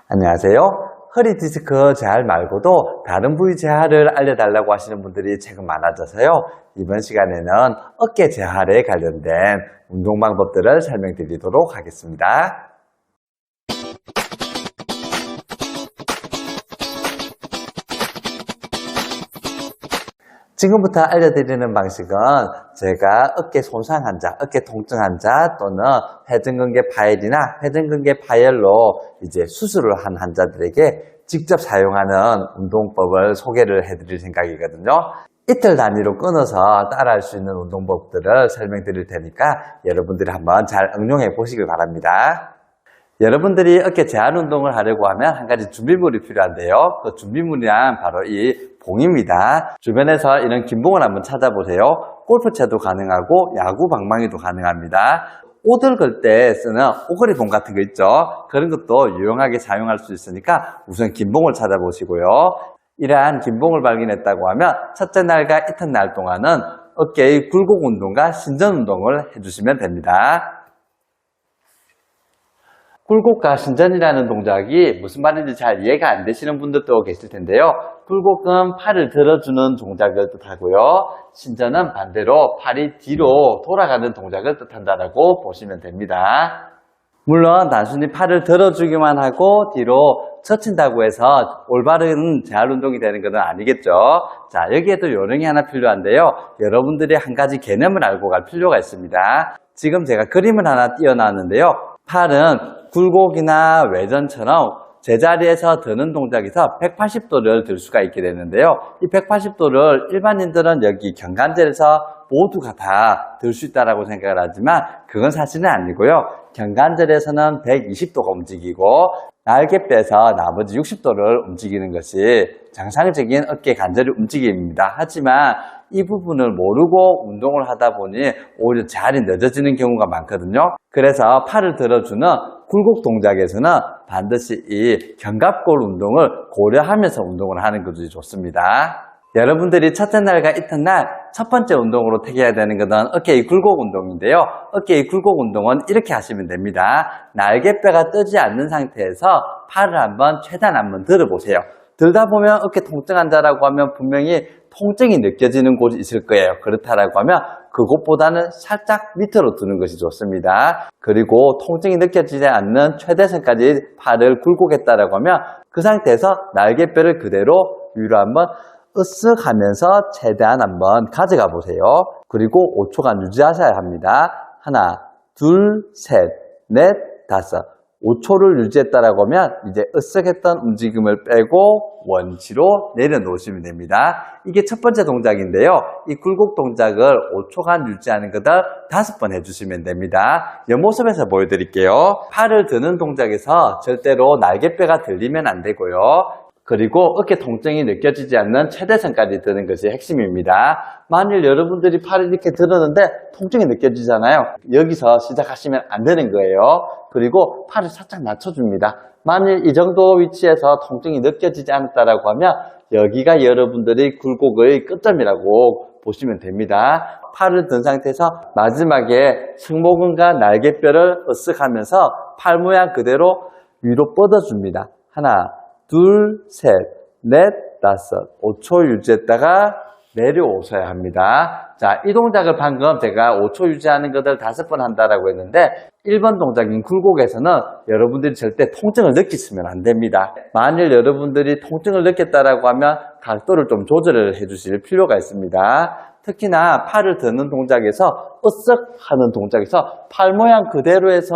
안녕하세요. 허리 디스크 재활 말고도 다른 부위 재활을 알려달라고 하시는 분들이 최근 많아져서요. 이번 시간에는 어깨 재활에 관련된 운동 방법들을 설명드리도록 하겠습니다. 지금부터 알려드리는 방식은 제가 어깨 손상 환자, 어깨 통증 환자 또는 회전근개 파열이나 회전근개 파열로 이제 수술을 한 환자들에게 직접 사용하는 운동법을 소개를 해드릴 생각이거든요. 이틀 단위로 끊어서 따라할 수 있는 운동법들을 설명드릴 테니까 여러분들이 한번 잘 응용해 보시길 바랍니다. 여러분들이 어깨 재활 운동을 하려고 하면 한 가지 준비물이 필요한데요. 그 준비물이란 바로 이 봉입니다. 주변에서 이런 긴 봉을 한번 찾아보세요. 골프채도 가능하고 야구 방망이도 가능합니다. 오들 걸 때 쓰는 오거리 봉 같은 거 있죠. 그런 것도 유용하게 사용할 수 있으니까 우선 긴 봉을 찾아보시고요. 이러한 긴 봉을 발견했다고 하면 첫째 날과 이튿날 동안은 어깨의 굴곡 운동과 신전 운동을 해주시면 됩니다. 굴곡과 신전이라는 동작이 무슨 말인지 잘 이해가 안 되시는 분들도 계실 텐데요. 굴곡은 팔을 들어주는 동작을 뜻하고요. 신전은 반대로 팔이 뒤로 돌아가는 동작을 뜻한다고 보시면 됩니다. 물론 단순히 팔을 들어주기만 하고 뒤로 젖힌다고 해서 올바른 재활 운동이 되는 것은 아니겠죠. 자, 여기에도 요령이 하나 필요한데요. 여러분들이 한 가지 개념을 알고 갈 필요가 있습니다. 지금 제가 그림을 하나 띄워놨는데요. 팔은 굴곡이나 외전처럼 제자리에서 드는 동작에서 180도를 들 수가 있게 되는데요. 이 180도를 일반인들은 여기 경관절에서 모두가 다 들 수 있다고 생각을 하지만 그건 사실은 아니고요. 경관절에서는 120도가 움직이고 날개뼈에서 나머지 60도를 움직이는 것이 정상적인 어깨 관절의 움직임입니다. 하지만 이 부분을 모르고 운동을 하다 보니 오히려 재활이 늦어지는 경우가 많거든요. 그래서 팔을 들어주는 굴곡 동작에서는 반드시 이 견갑골 운동을 고려하면서 운동을 하는 것이 좋습니다. 여러분들이 첫째 날과 이튿날 첫 번째 운동으로 택해야 되는 것은 어깨의 굴곡 운동인데요. 어깨의 굴곡 운동은 이렇게 하시면 됩니다. 날개뼈가 뜨지 않는 상태에서 팔을 최단 한번 들어보세요. 들다 보면 어깨 통증 환자라고 하면 분명히 통증이 느껴지는 곳이 있을 거예요. 그렇다라고 하면 그곳보다는 살짝 밑으로 드는 것이 좋습니다. 그리고 통증이 느껴지지 않는 최대선까지 팔을 굴곡했다라고 하면 그 상태에서 날개뼈를 그대로 위로 한번 으쓱 하면서 최대한 한번 가져가 보세요. 그리고 5초간 유지하셔야 합니다. 하나, 둘, 셋, 넷, 다섯. 5초를 유지했다라고 하면 이제 으쓱했던 움직임을 빼고 원치로 내려놓으시면 됩니다. 이게 첫 번째 동작인데요. 이 굴곡 동작을 5초간 유지하는 것을 5번 해주시면 됩니다. 옆모습에서 보여드릴게요. 팔을 드는 동작에서 절대로 날개뼈가 들리면 안 되고요. 그리고 어깨 통증이 느껴지지 않는 최대선까지 드는 것이 핵심입니다. 만일 여러분들이 팔을 이렇게 들었는데 통증이 느껴지잖아요. 여기서 시작하시면 안 되는 거예요. 그리고 팔을 살짝 낮춰줍니다. 만일 이 정도 위치에서 통증이 느껴지지 않았다고 하면 여기가 여러분들의 굴곡의 끝점이라고 보시면 됩니다. 팔을 든 상태에서 마지막에 승모근과 날개뼈를 으쓱하면서 팔 모양 그대로 위로 뻗어줍니다. 하나, 둘, 셋, 넷, 다섯, 5초 유지했다가 내려오셔야 합니다. 자, 이 동작을 방금 제가 5초 유지하는 것을 5번 한다라고 했는데 1번 동작인 굴곡에서는 여러분들이 절대 통증을 느끼시면 안 됩니다. 만일 여러분들이 통증을 느꼈다라고 하면 각도를 좀 조절을 해주실 필요가 있습니다. 특히나 팔을 드는 동작에서 으쓱 하는 동작에서 팔 모양 그대로 해서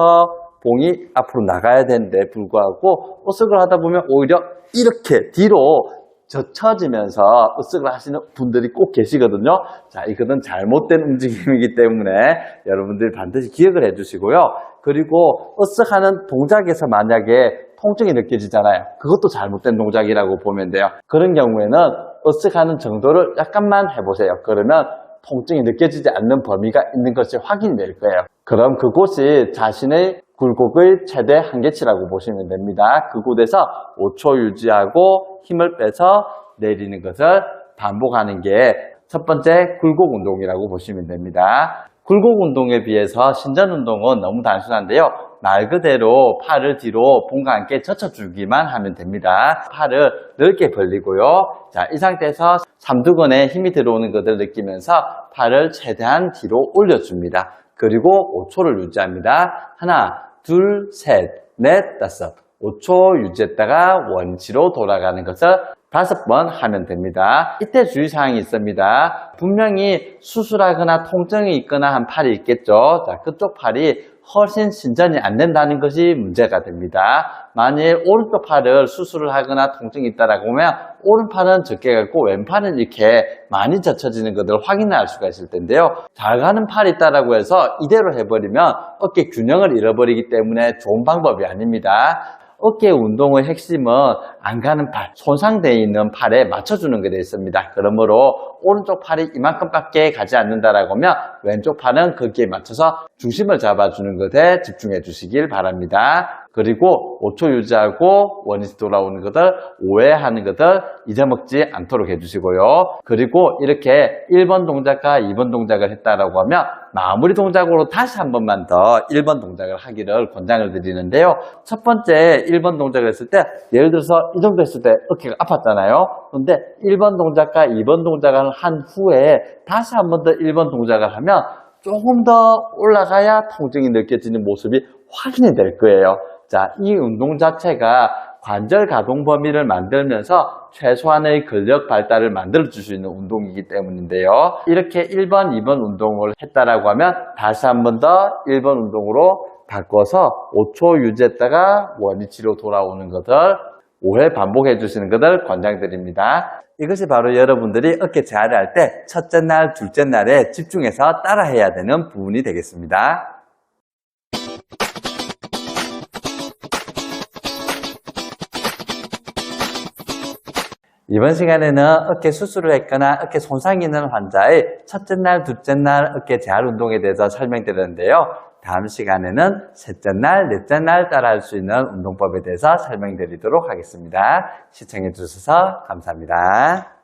봉이 앞으로 나가야 되는데 불구하고 으쓱을 하다 보면 오히려 이렇게 뒤로 젖혀지면서 으쓱을 하시는 분들이 꼭 계시거든요. 자, 이거는 잘못된 움직임이기 때문에 여러분들이 반드시 기억을 해주시고요. 그리고 으쓱하는 동작에서 만약에 통증이 느껴지잖아요. 그것도 잘못된 동작이라고 보면 돼요. 그런 경우에는 으쓱하는 정도를 약간만 해보세요. 그러면 통증이 느껴지지 않는 범위가 있는 것이 확인될 거예요. 그럼 그곳이 자신의 굴곡의 최대 한계치라고 보시면 됩니다. 그곳에서 5초 유지하고 힘을 빼서 내리는 것을 반복하는 게 첫 번째 굴곡 운동이라고 보시면 됩니다. 굴곡 운동에 비해서 신전 운동은 너무 단순한데요. 말 그대로 팔을 뒤로 봉과 함께 젖혀주기만 하면 됩니다. 팔을 넓게 벌리고요. 자, 이 상태에서 삼두근에 힘이 들어오는 것을 느끼면서 팔을 최대한 뒤로 올려줍니다. 그리고 5초를 유지합니다. 하나, 둘, 셋, 넷, 다섯. 5초 유지했다가 원치로 돌아가는 것을 5번 하면 됩니다. 이때 주의사항이 있습니다. 분명히 수술하거나 통증이 있거나 한 팔이 있겠죠. 자, 그쪽 팔이 훨씬 신전이 안 된다는 것이 문제가 됩니다. 만일 오른쪽 팔을 수술을 하거나 통증이 있다라고 하면 오른팔은 적게 가고 왼팔은 이렇게 많이 젖혀지는 것을 확인할 수가 있을 텐데요. 잘 가는 팔이 있다라고 해서 이대로 해버리면 어깨 균형을 잃어버리기 때문에 좋은 방법이 아닙니다. 어깨 운동의 핵심은 안 가는 팔, 손상되어 있는 팔에 맞춰주는 게 되어 있습니다. 그러므로 오른쪽 팔이 이만큼밖에 가지 않는다라고 하면 왼쪽 팔은 거기에 맞춰서 중심을 잡아주는 것에 집중해 주시길 바랍니다. 그리고 5초 유지하고 원위치 돌아오는 것을 오해하는 것을 잊어먹지 않도록 해주시고요. 그리고 이렇게 1번 동작과 2번 동작을 했다라고 하면 마무리 동작으로 다시 한 번만 더 1번 동작을 하기를 권장을 드리는데요. 첫 번째 1번 동작을 했을 때 예를 들어서 이 정도 했을 때 어깨가 아팠잖아요. 그런데 1번 동작과 2번 동작을 한 후에 다시 한 번 더 1번 동작을 하면 조금 더 올라가야 통증이 느껴지는 모습이 확인이 될 거예요. 자, 이 운동 자체가 관절 가동 범위를 만들면서 최소한의 근력 발달을 만들어 줄 수 있는 운동이기 때문인데요. 이렇게 1번, 2번 운동을 했다라고 하면 다시 한 번 더 1번 운동으로 바꿔서 5초 유지했다가 원위치로 돌아오는 것을 5회 반복해 주시는 것을 권장드립니다. 이것이 바로 여러분들이 어깨 재활을 할 때 첫째 날, 둘째 날에 집중해서 따라해야 되는 부분이 되겠습니다. 이번 시간에는 어깨 수술을 했거나 어깨 손상이 있는 환자의 첫째 날, 둘째 날 어깨 재활 운동에 대해서 설명드렸는데요. 다음 시간에는 셋째 날, 넷째 날 따라할 수 있는 운동법에 대해서 설명드리도록 하겠습니다. 시청해 주셔서 감사합니다.